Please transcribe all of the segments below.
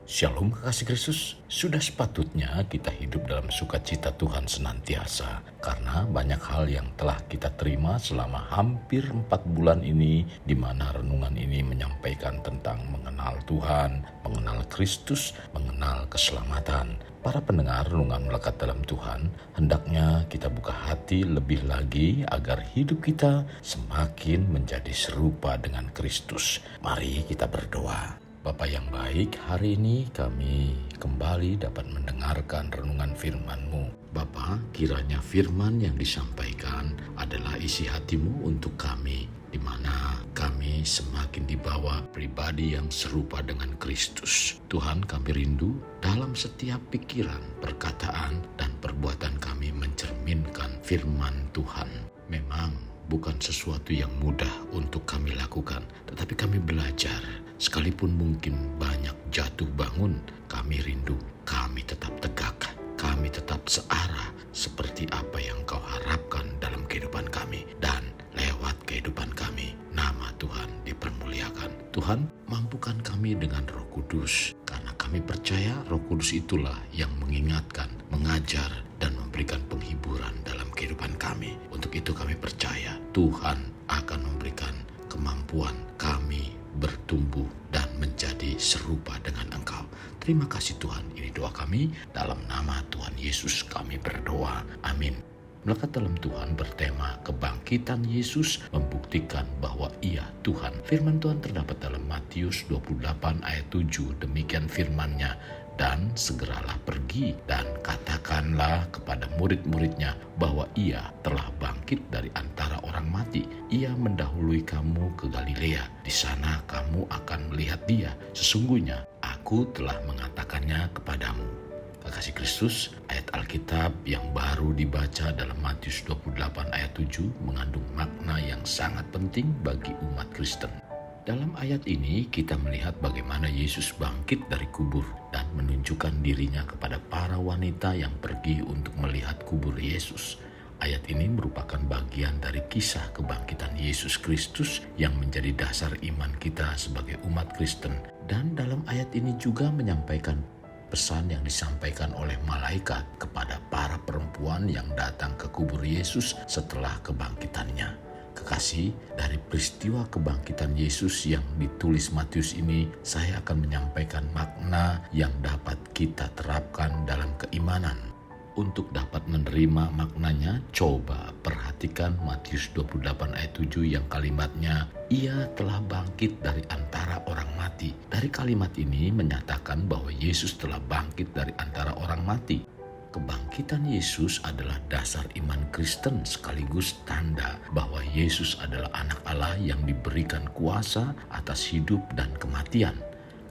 Shalom kekasih Kristus, sudah sepatutnya kita hidup dalam sukacita Tuhan senantiasa karena banyak hal yang telah kita terima selama hampir 4 bulan ini, di mana renungan ini menyampaikan tentang mengenal Tuhan, mengenal Kristus, mengenal keselamatan. Para pendengar renungan melekat dalam Tuhan, hendaknya kita buka hati lebih lagi agar hidup kita semakin menjadi serupa dengan Kristus. Mari kita berdoa. Bapa yang baik, hari ini kami kembali dapat mendengarkan renungan firman-Mu. Bapa, kiranya firman yang disampaikan adalah isi hati-Mu untuk kami, di mana kami semakin dibawa pribadi yang serupa dengan Kristus. Tuhan, kami rindu dalam setiap pikiran, perkataan, dan perbuatan kami mencerminkan firman Tuhan. Memang bukan sesuatu yang mudah untuk kami lakukan, tetapi kami belajar. Sekalipun mungkin banyak jatuh bangun, kami rindu, kami tetap tegak, kami tetap searah seperti apa yang Kau harapkan dalam kehidupan kami dan lewat kehidupan kami. Nama Tuhan dipermuliakan. Tuhan, mampukan kami dengan Roh Kudus, karena kami percaya Roh Kudus itulah yang mengingatkan, mengajar, dan memberikan penghiburan dalam kehidupan kami. Untuk itu kami percaya Tuhan akan memberikan kemampuan kami bertumbuh dan menjadi serupa dengan Engkau. Terima kasih Tuhan, ini doa kami, dalam nama Tuhan Yesus kami berdoa, amin. Melekat dalam Tuhan bertema kebangkitan Yesus membuktikan bahwa Ia Tuhan. Firman Tuhan terdapat dalam Matius 28 ayat 7, demikian firman-Nya, dan segeralah pergi dan katakanlah kepada murid-muridnya bahwa Ia telah bangkit dari antara orang mati. Ia mendahului kamu ke Galilea. Di sana kamu akan melihat Dia. Sesungguhnya Aku telah mengatakannya kepadamu. Kekasih Kristus, ayat Alkitab yang baru dibaca dalam Matius 28 ayat 7 mengandung makna yang sangat penting bagi umat Kristen. Dalam ayat ini kita melihat bagaimana Yesus bangkit dari kubur dan menunjukkan dirinya kepada para wanita yang pergi untuk melihat kubur Yesus. Ayat ini merupakan bagian dari kisah kebangkitan Yesus Kristus yang menjadi dasar iman kita sebagai umat Kristen. Dan dalam ayat ini juga menyampaikan pesan yang disampaikan oleh malaikat kepada para perempuan yang datang ke kubur Yesus setelah kebangkitannya. Kekasih, dari peristiwa kebangkitan Yesus yang ditulis Matius ini, saya akan menyampaikan makna yang dapat kita terapkan dalam keimanan. Untuk dapat menerima maknanya, coba perhatikan Matius 28 ayat 7 yang kalimatnya, Ia telah bangkit dari antara orang mati. Dari kalimat ini menyatakan bahwa Yesus telah bangkit dari antara orang mati. Kebangkitan Yesus adalah dasar iman Kristen sekaligus tanda bahwa Yesus adalah anak Allah yang diberikan kuasa atas hidup dan kematian.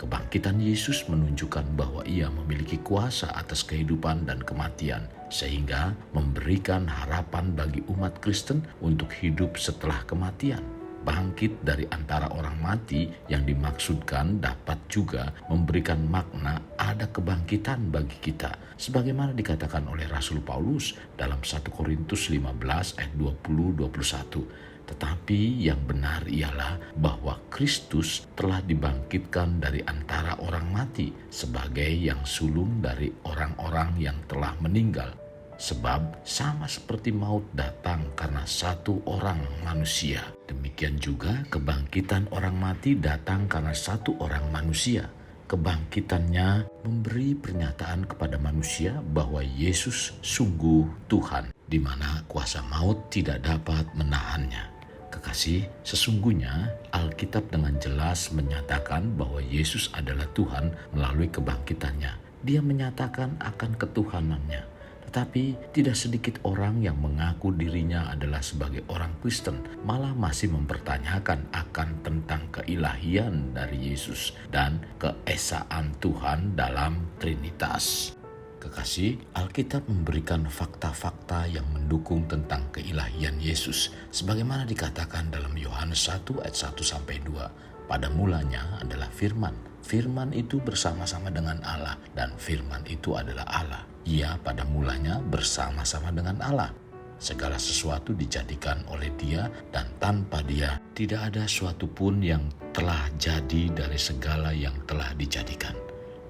Kebangkitan Yesus menunjukkan bahwa Ia memiliki kuasa atas kehidupan dan kematian, sehingga memberikan harapan bagi umat Kristen untuk hidup setelah kematian. Bangkit dari antara orang mati yang dimaksudkan dapat juga memberikan makna ada kebangkitan bagi kita, sebagaimana dikatakan oleh Rasul Paulus dalam 1 Korintus 15 ayat 20-21. Tetapi yang benar ialah bahwa Kristus telah dibangkitkan dari antara orang mati sebagai yang sulung dari orang-orang yang telah meninggal. Sebab sama seperti maut datang karena satu orang manusia, demikian juga kebangkitan orang mati datang karena satu orang manusia. Kebangkitannya memberi pernyataan kepada manusia bahwa Yesus sungguh Tuhan, di mana kuasa maut tidak dapat menahannya. Kekasih, sesungguhnya Alkitab dengan jelas menyatakan bahwa Yesus adalah Tuhan melalui kebangkitannya. Dia menyatakan akan ketuhanannya. Tetapi tidak sedikit orang yang mengaku dirinya adalah sebagai orang Kristen, malah masih mempertanyakan akan tentang keilahian dari Yesus dan keesaan Tuhan dalam Trinitas. Kekasih, Alkitab memberikan fakta-fakta yang mendukung tentang keilahian Yesus, sebagaimana dikatakan dalam Yohanes 1 ayat 1-2. Pada mulanya adalah firman. Firman itu bersama-sama dengan Allah, dan firman itu adalah Allah. Ia pada mulanya bersama-sama dengan Allah. Segala sesuatu dijadikan oleh Dia, dan tanpa Dia tidak ada suatu pun yang telah jadi dari segala yang telah dijadikan.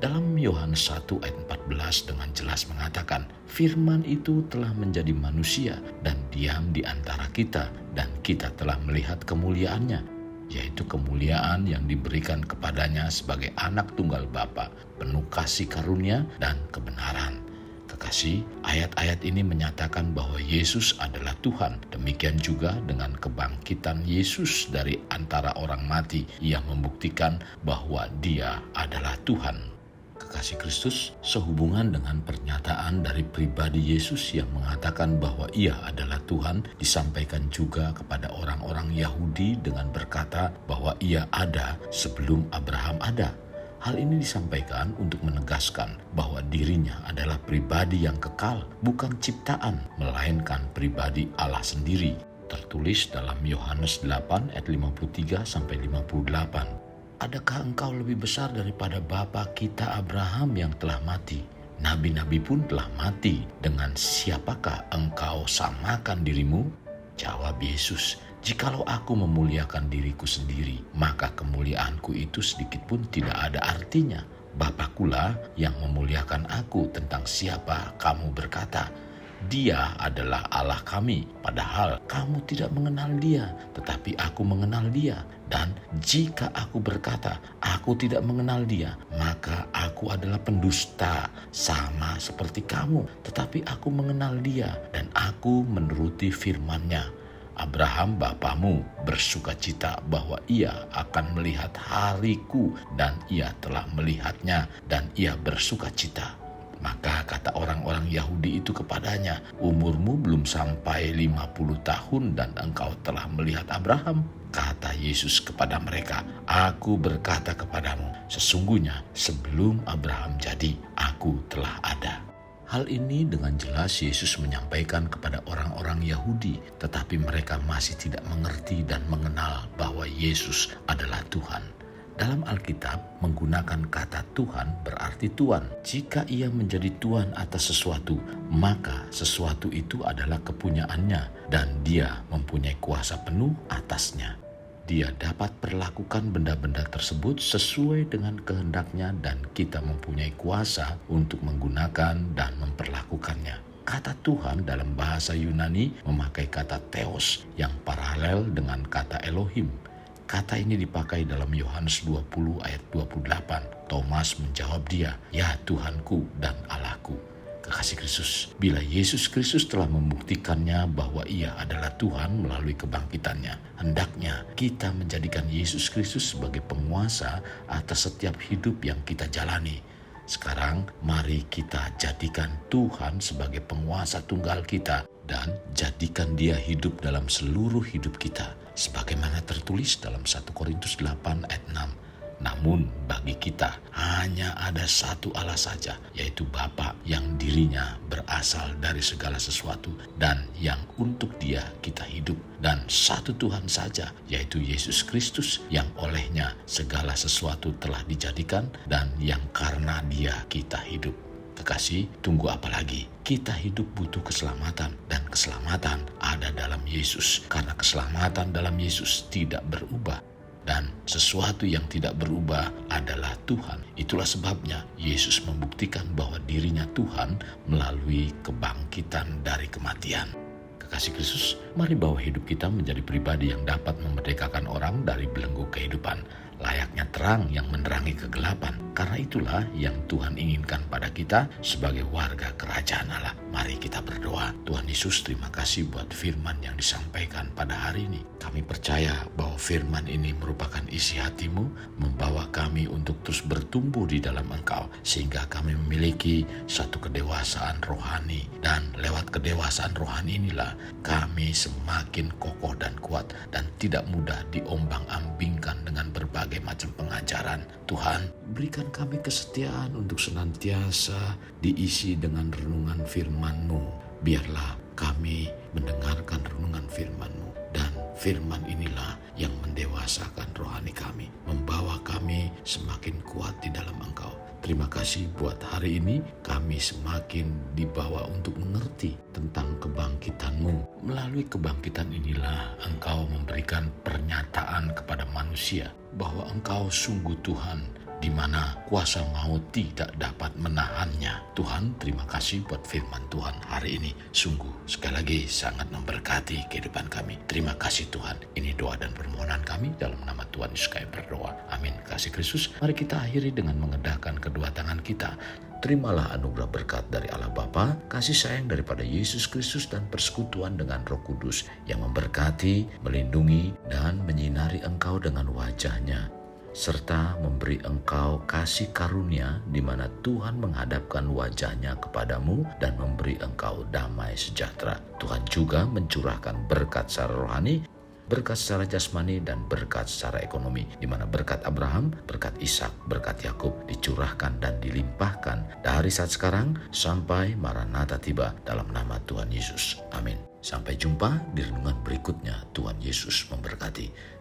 Dalam Yohanes 1 ayat 14 dengan jelas mengatakan, firman itu telah menjadi manusia dan diam di antara kita, dan kita telah melihat kemuliaannya, yaitu kemuliaan yang diberikan kepadanya sebagai anak tunggal Bapa, penuh kasih karunia dan kebenaran. Kekasih, ayat-ayat ini menyatakan bahwa Yesus adalah Tuhan. Demikian juga dengan kebangkitan Yesus dari antara orang mati, ia membuktikan bahwa Dia adalah Tuhan. Kekasih Kristus, sehubungan dengan pernyataan dari pribadi Yesus yang mengatakan bahwa Ia adalah Tuhan, disampaikan juga kepada orang-orang Yahudi dengan berkata bahwa Ia ada sebelum Abraham ada. Hal ini disampaikan untuk menegaskan bahwa dirinya adalah pribadi yang kekal, bukan ciptaan, melainkan pribadi Allah sendiri. Tertulis dalam Yohanes 8 ayat 53-58. Adakah engkau lebih besar daripada bapa kita Abraham yang telah mati? Nabi-nabi pun telah mati. Dengan siapakah engkau samakan dirimu? Jawab Yesus, jikalau aku memuliakan diriku sendiri, maka kemuliaanku itu sedikit pun tidak ada artinya. Bapakulah yang memuliakan aku. Tentang siapa kamu berkata, Dia adalah Allah kami, padahal kamu tidak mengenal Dia, tetapi aku mengenal Dia. Dan jika aku berkata, aku tidak mengenal Dia, maka aku adalah pendusta, sama seperti kamu. Tetapi aku mengenal Dia, dan aku menuruti firman-Nya. Abraham bapamu bersukacita bahwa ia akan melihat hariku, dan ia telah melihatnya, dan ia bersukacita. Maka kata orang-orang Yahudi itu kepadanya, umurmu belum sampai 50 tahun dan engkau telah melihat Abraham. Kata Yesus kepada mereka, aku berkata kepadamu, sesungguhnya sebelum Abraham jadi, aku telah ada. Hal ini dengan jelas Yesus menyampaikan kepada orang-orang Yahudi, tetapi mereka masih tidak mengerti dan mengenal bahwa Yesus adalah Tuhan. Dalam Alkitab menggunakan kata Tuhan berarti Tuan. Jika ia menjadi Tuan atas sesuatu, maka sesuatu itu adalah kepunyaannya dan dia mempunyai kuasa penuh atasnya. Dia dapat perlakukan benda-benda tersebut sesuai dengan kehendaknya dan kita mempunyai kuasa untuk menggunakan dan memperlakukannya. Kata Tuhan dalam bahasa Yunani memakai kata Theos yang paralel dengan kata Elohim. Kata ini dipakai dalam Yohanes 20 ayat 28. Thomas menjawab dia, ya Tuhanku dan Allahku. Kekasih Kristus, bila Yesus Kristus telah membuktikannya bahwa ia adalah Tuhan melalui kebangkitannya, hendaknya kita menjadikan Yesus Kristus sebagai penguasa atas setiap hidup yang kita jalani. Sekarang mari kita jadikan Tuhan sebagai penguasa tunggal kita dan jadikan Dia hidup dalam seluruh hidup kita. Sebagaimana tertulis dalam 1 Korintus 8 ayat 6. Namun bagi kita hanya ada satu Allah saja, yaitu Bapa yang dirinya berasal dari segala sesuatu dan yang untuk Dia kita hidup. Dan satu Tuhan saja, yaitu Yesus Kristus yang olehnya segala sesuatu telah dijadikan dan yang karena Dia kita hidup. Kekasih, tunggu apa lagi? Kita hidup butuh keselamatan dan keselamatan ada dalam Yesus karena keselamatan dalam Yesus tidak berubah. Dan sesuatu yang tidak berubah adalah Tuhan. Itulah sebabnya Yesus membuktikan bahwa dirinya Tuhan melalui kebangkitan dari kematian. Kekasih Kristus, mari bawa hidup kita menjadi pribadi yang dapat memerdekakan orang dari belenggu kehidupan, layaknya terang yang menerangi kegelapan. Karena itulah yang Tuhan inginkan pada kita sebagai warga kerajaan Allah. Mari kita berdoa. Tuhan Yesus, terima kasih buat firman yang disampaikan pada hari ini. Kami percaya bahwa firman ini merupakan isi hatimu, membawa kami untuk terus bertumbuh di dalam Engkau, sehingga kami memiliki satu kedewasaan rohani. Dan lewat kedewasaan rohani inilah kami semakin kokoh dan kuat dan tidak mudah diombang-ambingkan dengan berbagai macam pengajaran. Tuhan, berikan kami kesetiaan untuk senantiasa diisi dengan renungan firman-Mu. Biarlah kami mendengarkan renungan firman-Mu, dan firman inilah yang mendewasakan rohani kami, membawa kami semakin kuat di dalam Engkau. Terima kasih buat hari ini kami semakin dibawa untuk mengerti tentang kebangkitan-Mu. Melalui kebangkitan inilah Engkau memberikan pernyataan kepada manusia bahwa Engkau sungguh Tuhan, di mana kuasa maut tidak dapat menahannya. Tuhan, terima kasih buat firman Tuhan hari ini. Sungguh sekali lagi sangat memberkati kehidupan kami. Terima kasih Tuhan. Ini doa dan permohonan kami dalam nama Tuhan Yesus kami berdoa. Amin. Kasih Kristus, mari kita akhiri dengan mengedahkan kedua tangan kita. Terimalah anugerah berkat dari Allah Bapa, kasih sayang daripada Yesus Kristus, dan persekutuan dengan Roh Kudus yang memberkati, melindungi, dan menyinari engkau dengan wajah-Nya, serta memberi engkau kasih karunia di mana Tuhan menghadapkan wajah-Nya kepadamu dan memberi engkau damai sejahtera. Tuhan juga mencurahkan berkat secara rohani, berkat secara jasmani, dan berkat secara ekonomi, di mana berkat Abraham, berkat Ishak, berkat Yakub dicurahkan dan dilimpahkan dari saat sekarang sampai Maranatha tiba dalam nama Tuhan Yesus. Amin. Sampai jumpa di renungan berikutnya. Tuhan Yesus memberkati.